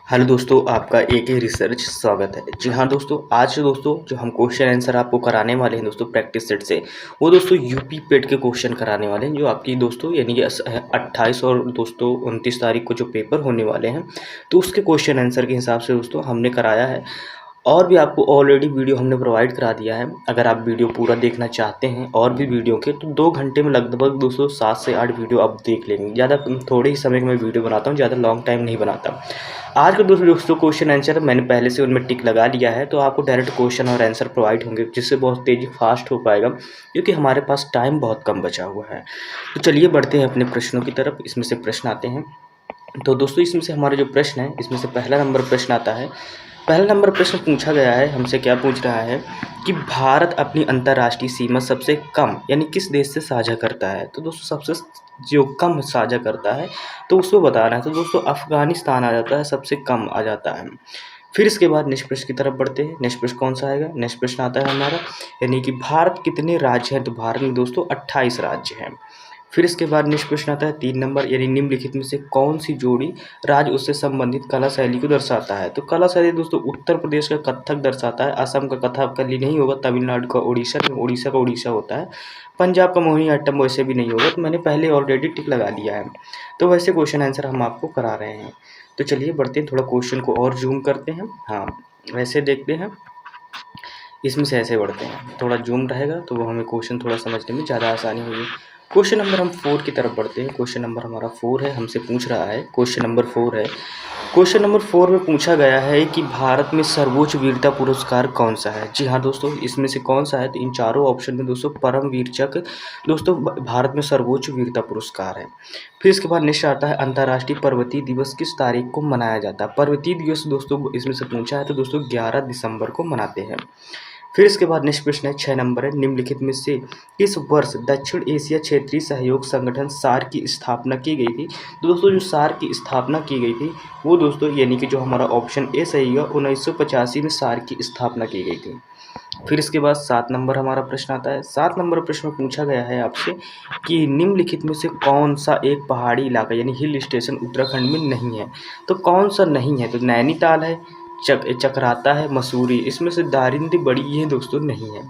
Hello दोस्तों, आपका एक ही रिसर्च स्वागत है। जी हाँ दोस्तों, आज दोस्तों जो हम क्वेश्चन आंसर आपको कराने वाले हैं दोस्तों प्रैक्टिस सेट से, वो दोस्तों यूपी पेट के क्वेश्चन कराने वाले हैं जो आपकी दोस्तों यानी कि 28 और दोस्तों 29 तारीख को जो पेपर होने वाले हैं, तो उसके क्वेश्चन आंसर के हिसाब से दोस्तों हमने कराया है। और भी आपको ऑलरेडी वीडियो हमने प्रोवाइड करा दिया है। अगर आप वीडियो पूरा देखना चाहते हैं और भी वीडियो के, तो 2 घंटे में लगभग दोस्तों 7 से 8 वीडियो आप देख लेंगे। ज़्यादा थोड़े ही समय में वीडियो बनाता हूँ, ज़्यादा लॉन्ग टाइम नहीं बनाता। आज का दोस्तों क्वेश्चन आंसर मैंने पहले से उनमें टिक लगा लिया है, तो आपको डायरेक्ट क्वेश्चन और आंसर प्रोवाइड होंगे, जिससे बहुत तेज़ी फास्ट हो पाएगा, क्योंकि हमारे पास टाइम बहुत कम बचा हुआ है। तो चलिए बढ़ते हैं अपने प्रश्नों की तरफ। इसमें से प्रश्न आते हैं। तो दोस्तों इसमें से हमारे जो प्रश्न है, इसमें से पहला नंबर प्रश्न आता है। पहला नंबर प्रश्न पूछा गया है, हमसे क्या पूछ रहा है कि भारत अपनी अंतर्राष्ट्रीय सीमा सबसे कम यानी किस देश से साझा करता है। तो दोस्तों सबसे जो कम साझा करता है तो उसको बताना है। तो दोस्तों अफगानिस्तान आ जाता है, सबसे कम आ जाता है। फिर इसके बाद नेक्स्ट प्रश्न की तरफ बढ़ते हैं। नेक्स्ट प्रश्न कौन सा आएगा? नेक्स्ट प्रश्न आता है हमारा, यानी कि भारत कितने राज्य हैं? तो भारत में दोस्तों 28 राज्य हैं। फिर इसके बाद नेक्स्ट प्रश्न आता है 3 नंबर, यानी निम्नलिखित में से कौन सी जोड़ी राज्य उससे संबंधित कला शैली को दर्शाता है। तो कला शैली दोस्तों उत्तर प्रदेश का कथक दर्शाता है, असम का कथकली नहीं होगा, तमिलनाडु का उड़ीसा का उड़ीसा होता है, पंजाब का मोहिनीअट्टम वैसे भी नहीं होगा। तो मैंने पहले ऑलरेडी टिक लगा दिया है, तो वैसे क्वेश्चन आंसर हम आपको करा रहे हैं। तो चलिए बढ़ते हैं, थोड़ा क्वेश्चन को और जूम करते हैं। हाँ, वैसे देखते हैं, इसमें से ऐसे बढ़ते हैं, थोड़ा जूम रहेगा तो वो हमें क्वेश्चन थोड़ा समझने में ज़्यादा आसानी होगी। क्वेश्चन नंबर हम 4 की तरफ बढ़ते हैं। क्वेश्चन नंबर हमारा 4 है, हमसे पूछ रहा है, क्वेश्चन नंबर 4 है। क्वेश्चन नंबर 4 में पूछा गया है कि भारत में सर्वोच्च वीरता पुरस्कार कौन सा है। जी हाँ दोस्तों, इसमें से कौन सा है? तो इन चारों ऑप्शन में दोस्तों परमवीर चक्र दोस्तों भारत में सर्वोच्च वीरता पुरस्कार है। फिर इसके बाद नेक्स्ट आता है अंतर्राष्ट्रीय पर्वतीय दिवस किस तारीख को मनाया जाता है। पर्वतीय दिवस दोस्तों इसमें से पूछा है, तो दोस्तों 11 दिसंबर को मनाते हैं। फिर इसके बाद नेक्स्ट प्रश्न है 6 नंबर है, निम्नलिखित में से किस वर्ष दक्षिण एशिया क्षेत्रीय सहयोग संगठन सार्क की स्थापना की गई थी। तो दोस्तों जो सार्क की स्थापना की गई थी वो दोस्तों यानी कि जो हमारा ऑप्शन ए सही है, 1985 में सार्क की स्थापना की गई थी। फिर इसके बाद 7 नंबर हमारा प्रश्न आता है। 7 नंबर प्रश्न में पूछा गया है आपसे कि निम्नलिखित में से कौन सा एक पहाड़ी इलाका यानी हिल स्टेशन उत्तराखंड में नहीं है। तो कौन सा नहीं है? तो नैनीताल है, चकराता है, मसूरी, इसमें से दारिंदी बड़ी ये दोस्तों नहीं है।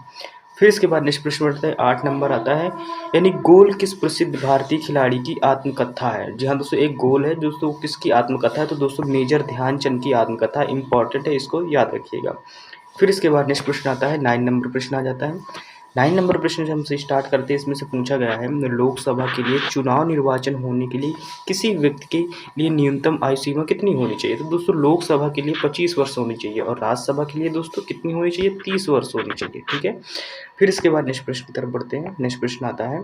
फिर इसके बाद नेक्स्ट प्रश्न बढ़ता है, 8 नंबर आता है, यानी गोल किस प्रसिद्ध भारतीय खिलाड़ी की आत्मकथा है। जी हाँ दोस्तों, एक गोल है दोस्तों, किसकी आत्मकथा है? तो दोस्तों मेजर ध्यानचंद की आत्मकथा इंपॉर्टेंट है, इसको याद रखिएगा। फिर इसके बाद नेक्स्ट प्रश्न आता है, 9 नंबर प्रश्न आ जाता है। 9 नंबर प्रश्न से हमसे स्टार्ट करते हैं। इसमें से पूछा गया है लोकसभा के लिए चुनाव निर्वाचन होने के लिए किसी व्यक्ति के लिए न्यूनतम आयु सीमा कितनी होनी चाहिए। तो दोस्तों लोकसभा के लिए 25 वर्ष होनी चाहिए और राज्यसभा के लिए दोस्तों कितनी होनी चाहिए? 30 वर्ष होनी चाहिए। ठीक है। फिर इसके बाद नेक्स्ट प्रश्न की तरफ बढ़ते हैं। नेक्स्ट प्रश्न आता है,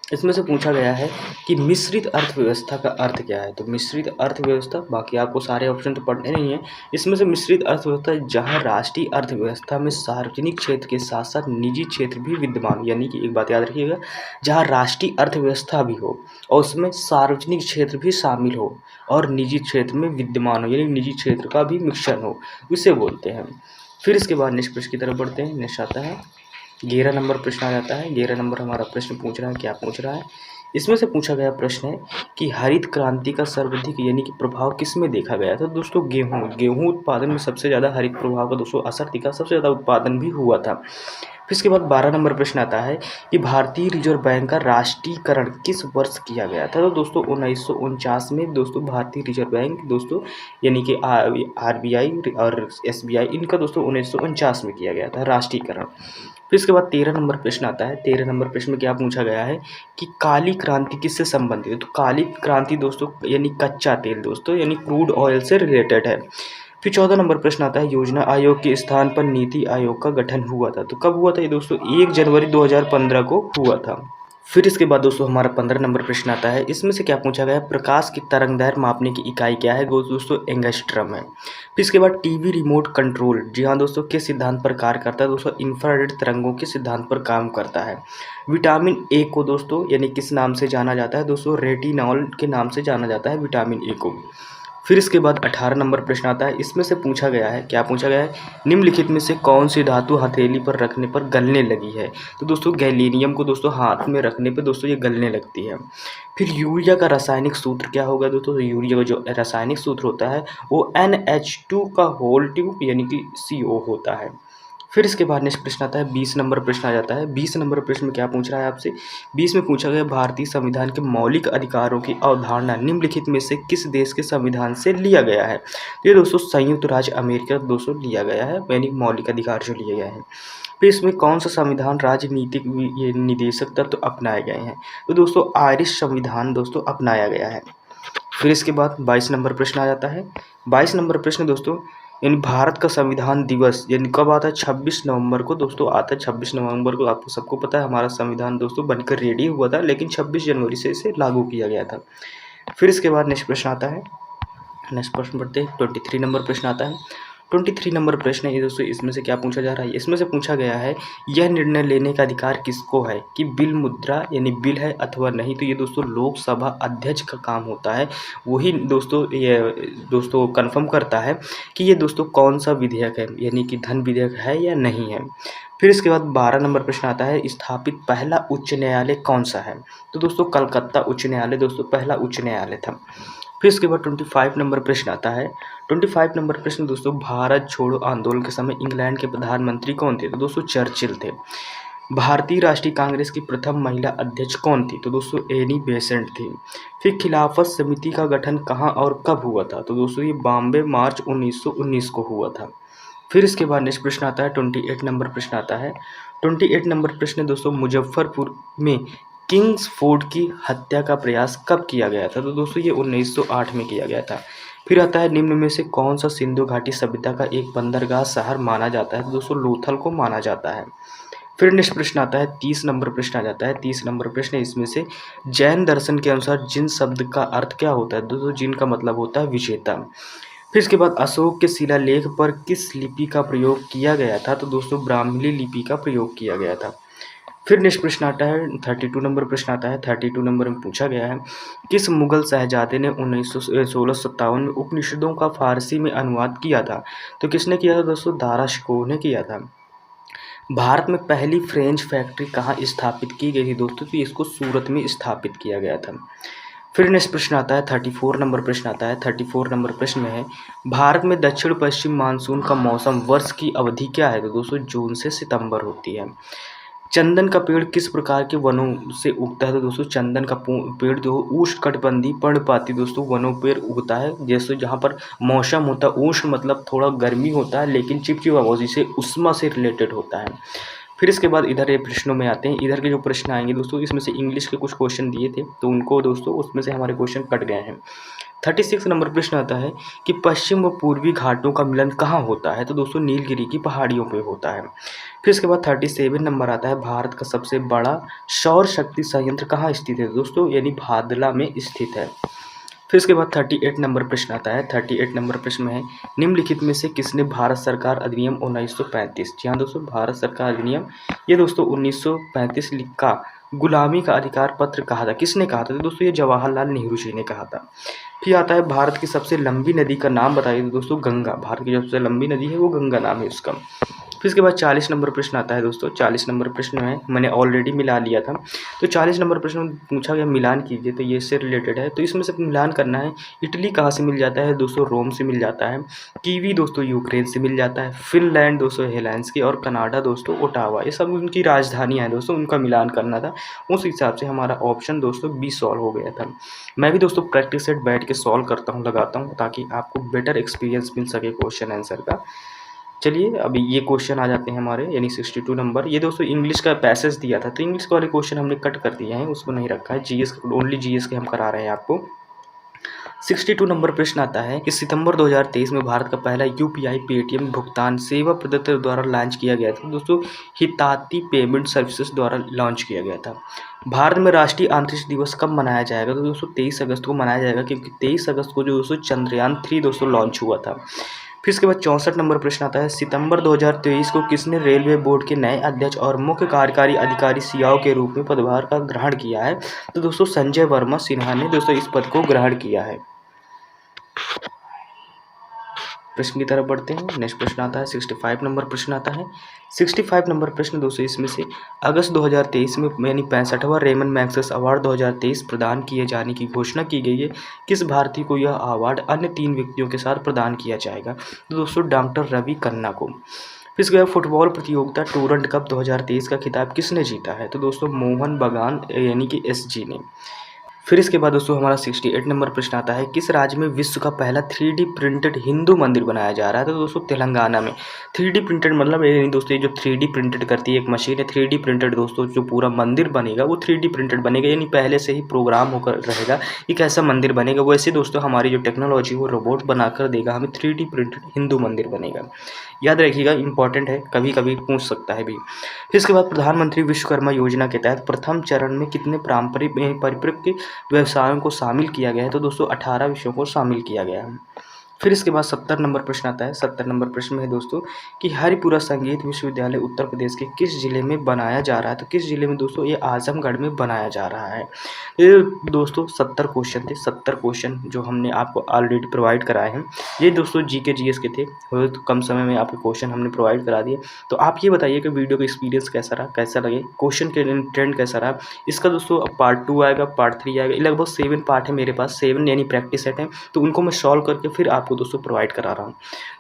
इसमें से पूछा गया है कि मिश्रित अर्थव्यवस्था का अर्थ क्या है। तो मिश्रित अर्थव्यवस्था, बाकी आपको सारे ऑप्शन तो पढ़ने नहीं है, इसमें से मिश्रित अर्थव्यवस्था जहां राष्ट्रीय अर्थव्यवस्था में सार्वजनिक क्षेत्र के साथ साथ निजी क्षेत्र भी विद्यमान, यानी कि एक बात याद रखिएगा, जहां राष्ट्रीय अर्थव्यवस्था भी हो और उसमें सार्वजनिक क्षेत्र भी शामिल हो और निजी क्षेत्र में विद्यमान हो, यानी निजी क्षेत्र का भी मिश्रण हो, उसे बोलते हैं। फिर इसके बाद नेक्स्ट प्रश्न की तरफ बढ़ते हैं। नेक्स्ट आता है 11 नंबर प्रश्न आ जाता है। 11 नंबर हमारा प्रश्न पूछ रहा है, क्या पूछ रहा है? इसमें से पूछा गया प्रश्न है कि हरित क्रांति का सर्वाधिक यानी कि प्रभाव किस में देखा गया। तो दोस्तों गेहूं उत्पादन में सबसे ज़्यादा हरित प्रभाव का दोस्तों असर दिखा, सबसे ज़्यादा उत्पादन भी हुआ था। फिर इसके बाद 12 नंबर प्रश्न आता है कि भारतीय रिजर्व बैंक का राष्ट्रीयकरण किस वर्ष किया गया था। तो दोस्तों 1949 में दोस्तों भारतीय रिजर्व बैंक दोस्तों यानी कि आरबीआई और एसबीआई, इनका दोस्तों 1949 में किया गया था राष्ट्रीयकरण। फिर इसके बाद 13 नंबर प्रश्न आता है। 13 नंबर प्रश्न में क्या पूछा गया है कि काली क्रांति किससे संबंधित है। तो काली क्रांति दोस्तों यानी कच्चा तेल दोस्तों यानी क्रूड ऑयल से रिलेटेड है। फिर 14 नंबर प्रश्न आता है, योजना आयोग के स्थान पर नीति आयोग का गठन हुआ था। तो कब हुआ था ये दोस्तों? 1 जनवरी 2015 को हुआ था। फिर इसके बाद दोस्तों हमारा 15 नंबर प्रश्न आता है। इसमें से क्या पूछा गया है, प्रकाश की तरंगदैर्घ्य मापने की इकाई क्या है। दोस्तों एंगस्ट्रम है। फिर इसके बाद टीवी रिमोट कंट्रोल, जी हाँ दोस्तों, किस सिद्धांत पर कार्य करता है। दोस्तों इंफ्रारेड तरंगों के सिद्धांत पर काम करता है। विटामिन ए को दोस्तों यानी किस नाम से जाना जाता है। दोस्तों रेटिनॉल के नाम से जाना जाता है विटामिन ए को। फिर इसके बाद 18 नंबर प्रश्न आता है। इसमें से पूछा गया है, क्या पूछा गया है, निम्नलिखित में से कौन सी धातु हथेली पर रखने पर गलने लगी है। तो दोस्तों गैलीनियम को दोस्तों हाथ में रखने पे दोस्तों ये गलने लगती है। फिर यूरिया का रासायनिक सूत्र क्या होगा दोस्तों, तो यूरिया का जो रासायनिक सूत्र होता है वो NH2 का होल ट्यूब यानी कि CO होता है। फिर इसके बाद नेक्स्ट प्रश्न आता है, 20 नंबर प्रश्न आ जाता है। 20 नंबर प्रश्न में क्या पूछ रहा है आपसे, 20 में पूछा गया भारतीय संविधान के मौलिक अधिकारों की अवधारणा निम्नलिखित में से किस देश के संविधान से लिया गया है। तो ये दोस्तों संयुक्त राज्य अमेरिका दोस्तों लिया गया है, यानी मौलिक अधिकार जो लिए गए हैं। फिर इसमें कौन सा संविधान राजनीतिक ये निदेशक तत्व अपनाए गए हैं, तो दोस्तों आयरिश संविधान दोस्तों अपनाया गया है। फिर इसके बाद 22 नंबर प्रश्न आ जाता है। 22 नंबर प्रश्न दोस्तों, यानी भारत का संविधान दिवस यानी कब आता है, 26 नवंबर को दोस्तों आता है। 26 नवंबर को आपको सबको पता है हमारा संविधान दोस्तों बनकर रेडी हुआ था, लेकिन 26 जनवरी से इसे लागू किया गया था। फिर इसके बाद नेक्स्ट प्रश्न आता है, नेक्स्ट प्रश्न पढ़ते हैं। 23 नंबर प्रश्न आता है। 23 नंबर प्रश्न है ये दोस्तों, इसमें से क्या पूछा जा रहा है, इसमें से पूछा गया है यह निर्णय लेने का अधिकार किसको है कि बिल मुद्रा यानी बिल है अथवा नहीं। तो ये दोस्तों लोकसभा अध्यक्ष का काम होता है, वही दोस्तों ये दोस्तों कन्फर्म करता है कि ये दोस्तों कौन सा विधेयक है, यानी कि धन विधेयक है या नहीं है। फिर इसके बाद 12 नंबर प्रश्न आता है, स्थापित पहला उच्च न्यायालय कौन सा है। तो दोस्तों कलकत्ता उच्च न्यायालय दोस्तों पहला उच्च न्यायालय था। फिर इसके बाद 25 नंबर प्रश्न आता है। 25 नंबर प्रश्न दोस्तों, भारत छोड़ो आंदोलन के समय इंग्लैंड के प्रधानमंत्री कौन थे, तो दोस्तों चर्चिल थे। भारतीय राष्ट्रीय कांग्रेस की प्रथम महिला अध्यक्ष कौन थी, तो दोस्तों एनी बेसेंट थी। फिर खिलाफत समिति का गठन कहाँ और कब हुआ था, तो दोस्तों ये बॉम्बे मार्च 1919 को हुआ था। फिर इसके बाद नेक्स्ट प्रश्न आता है, 28 नंबर प्रश्न आता है। 28 नंबर प्रश्न दोस्तों, मुजफ्फरपुर में किंग्सफोर्ड की हत्या का प्रयास कब किया गया था, तो दोस्तों ये 1908 में किया गया था। फिर आता है, निम्न में से कौन सा सिंधु घाटी सभ्यता का एक बंदरगाह शहर माना जाता है, तो दोस्तों लोथल को माना जाता है। फिर नेक्स्ट प्रश्न आता है, 30 नंबर प्रश्न आ जाता है। 30 नंबर प्रश्न इसमें से जैन दर्शन के अनुसार जिन शब्द का अर्थ क्या होता है, दोस्तों जिन का मतलब होता है विजेता। फिर इसके बाद अशोक के शिलालेख पर किस लिपि का प्रयोग किया गया था, तो दोस्तों ब्राह्मणी लिपि का प्रयोग किया गया था। फिर नेक्स्ट प्रश्न आता है, 32 नंबर प्रश्न आता है। 32 नंबर में पूछा गया है, किस मुगल शहजादे ने 1657 में उपनिषदों का फारसी में अनुवाद किया था, तो किसने किया था दोस्तों, दारा शिकोह ने किया था। भारत में पहली फ्रेंच फैक्ट्री कहाँ स्थापित की गई थी दोस्तों, तो इसको सूरत में स्थापित किया गया था। फिर नेक्स्ट प्रश्न आता है, 34 नंबर प्रश्न आता है। 34 नंबर प्रश्न में है, भारत में दक्षिण पश्चिम मानसून का मौसम वर्ष की अवधि क्या है, तो दोस्तों जून से सितंबर होती है। चंदन का पेड़ किस प्रकार के वनों से उगता है, तो दोस्तों चंदन का पेड़ जो उष्णकटिबंधीय पर्णपाती दोस्तों वनों पर उगता है, जैसे जहाँ पर मौसम होता है उष्ण मतलब थोड़ा गर्मी होता है, लेकिन चिपचिपा हवा से उष्मा से रिलेटेड होता है। फिर इसके बाद इधर ये प्रश्नों में आते हैं। इधर के जो प्रश्न आएंगे दोस्तों, इसमें से इंग्लिश के कुछ क्वेश्चन दिए थे तो उनको दोस्तों उसमें से हमारे क्वेश्चन कट गए हैं। 36 नंबर प्रश्न आता है कि पश्चिम व पूर्वी घाटों का मिलन कहाँ होता है, तो दोस्तों नीलगिरी की पहाड़ियों पे होता है। फिर इसके बाद 37 नंबर आता है, भारत का सबसे बड़ा सौर शक्ति संयंत्र कहाँ स्थित है दोस्तों, यानी भादला में स्थित है। फिर इसके बाद 38 नंबर प्रश्न आता है। 38 नंबर प्रश्न में है, निम्नलिखित में से किसने भारत सरकार अधिनियम 1935, जी हाँ दोस्तों भारत सरकार अधिनियम ये दोस्तों 1935 का गुलामी का अधिकार पत्र कहा था, किसने कहा था, तो दोस्तों ये जवाहरलाल नेहरू जी ने कहा था। फिर आता है, भारत की सबसे लंबी नदी का नाम बताइए, तो दोस्तों गंगा, भारत की जो सबसे लंबी नदी है वो गंगा नाम है उसका। फिर इसके बाद 40 नंबर प्रश्न आता है दोस्तों। 40 नंबर प्रश्न में मैंने ऑलरेडी मिला लिया था, तो 40 नंबर प्रश्न में पूछा गया मिलान कीजिए, तो ये इससे रिलेटेड है, तो इसमें से मिलान करना है। इटली कहाँ से मिल जाता है दोस्तों, रोम से मिल जाता है। कीवी दोस्तों यूक्रेन से मिल जाता है। फिनलैंड दोस्तों हेलेंस्की, और कनाडा दोस्तों ओटावा, ये सब उनकी राजधानियाँ हैं दोस्तों, उनका मिलान करना था। उस हिसाब से हमारा ऑप्शन दोस्तों बी सॉल्व हो गया था। मैं भी दोस्तों प्रैक्टिस सेट बैठ के सॉल्व करता हूँ, लगाता हूँ, ताकि आपको बेटर एक्सपीरियंस मिल सके क्वेश्चन आंसर का। चलिए अभी ये क्वेश्चन आ जाते हैं हमारे, यानी 62 नंबर। ये दोस्तों इंग्लिश का पैसेज दिया था, तो इंग्लिश वाले क्वेश्चन हमने कट कर दिए हैं, उसको नहीं रखा है। जीएस ओनली जीएस के हम करा रहे हैं आपको। 62 नंबर प्रश्न आता है कि सितंबर 2023 में भारत का पहला यूपीआई पेटीएम भुगतान सेवा प्रदाता द्वारा लॉन्च किया गया था, दोस्तों हिताती पेमेंट सर्विसेज द्वारा लॉन्च किया गया था। भारत में राष्ट्रीय अंतरिक्ष दिवस कब मनाया जाएगा, तो दोस्तों 23 अगस्त को मनाया जाएगा, क्योंकि 23 अगस्त को जो दोस्तों चंद्रयान 3 दोस्तों लॉन्च हुआ था। फिर इसके बाद 64 नंबर प्रश्न आता है, सितंबर 2023 को किसने रेलवे बोर्ड के नए अध्यक्ष और मुख्य कार्यकारी अधिकारी सीआओ के रूप में पदभार का ग्रहण किया है, तो दोस्तों संजय वर्मा सिन्हा ने दोस्तों इस पद को ग्रहण किया है। प्रश्न की तरफ बढ़ते हैं। नेक्स्ट प्रश्न आता है 65 नंबर प्रश्न आता है। 65 नंबर प्रश्न दोस्तों इसमें से अगस्त 2023 में यानी 65वां रेमन मैग्सेस अवार्ड 2023 प्रदान किए जाने की घोषणा की गई है। किस भारतीय को यह अवार्ड अन्य 3 व्यक्तियों के साथ प्रदान किया जाएगा? तो दोस्तों डॉक्टर रवि खन्ना को। फिर इसके बाद फुटबॉल प्रतियोगिता टूरंट कप 2023 का खिताब किसने जीता है? तो दोस्तों मोहन बगान यानी कि एसजी ने। फिर इसके बाद दोस्तों हमारा 68 नंबर प्रश्न आता है। किस राज्य में विश्व का पहला 3D प्रिंटेड हिंदू मंदिर बनाया जा रहा है? तो दोस्तों तेलंगाना में। 3D प्रिंटेड मतलब ये नहीं दोस्तों, ये जो 3D प्रिंटेड करती है एक मशीन है 3D प्रिंटेड दोस्तों, जो पूरा मंदिर बनेगा वो 3D प्रिंटेड बनेगा, यानी पहले से ही प्रोग्राम होकर रहेगा कि कैसा मंदिर बनेगा। वैसे दोस्तों हमारी जो टेक्नोलॉजी वो रोबोट बनाकर देगा हमें 3D प्रिंटेड हिंदू मंदिर बनेगा। याद रखिएगा, इंपॉर्टेंट है, कभी कभी पूछ सकता है भी। फिर इसके बाद प्रधानमंत्री विश्वकर्मा योजना के तहत प्रथम चरण में कितने पारंपरिक परिपक्व व्यवसायों को शामिल किया गया है? तो दोस्तों 18 विषयों को शामिल किया गया है। फिर इसके बाद 70 नंबर प्रश्न आता है। 70 नंबर प्रश्न में है दोस्तों कि हरिपुरा संगीत विश्वविद्यालय उत्तर प्रदेश के किस जिले में बनाया जा रहा है? तो किस जिले में दोस्तों? ये आजमगढ़ में बनाया जा रहा है। ये दोस्तों 70 क्वेश्चन थे, 70 क्वेश्चन जो हमने आपको ऑलरेडी प्रोवाइड कराए हैं। ये दोस्तों जीके जीएस के थे, तो कम समय में आपको क्वेश्चन हमने प्रोवाइड करा दिए। तो आप ये बताइए कि वीडियो का एक्सपीरियंस कैसा रहा, कैसा लगे, क्वेश्चन के ट्रेंड कैसा रहा। इसका दोस्तों अब पार्ट 2 आएगा, पार्ट 3 आएगा, लगभग 7 पार्ट है मेरे पास, 7 यानी प्रैक्टिस सेट है, तो उनको मैं सॉल्व करके फिर आपको दोस्तों प्रोवाइड करा रहा हूँ।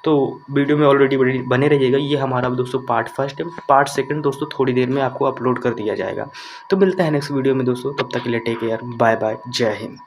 तो वीडियो में ऑलरेडी बने रहिएगा। ये हमारा दोस्तों पार्ट 1 है, पार्ट 2 दोस्तों थोड़ी देर में आपको अपलोड कर दिया जाएगा। तो मिलते हैं नेक्स्ट वीडियो में दोस्तों, तब तक के लिए टेक केयर, बाय बाय, जय हिंद।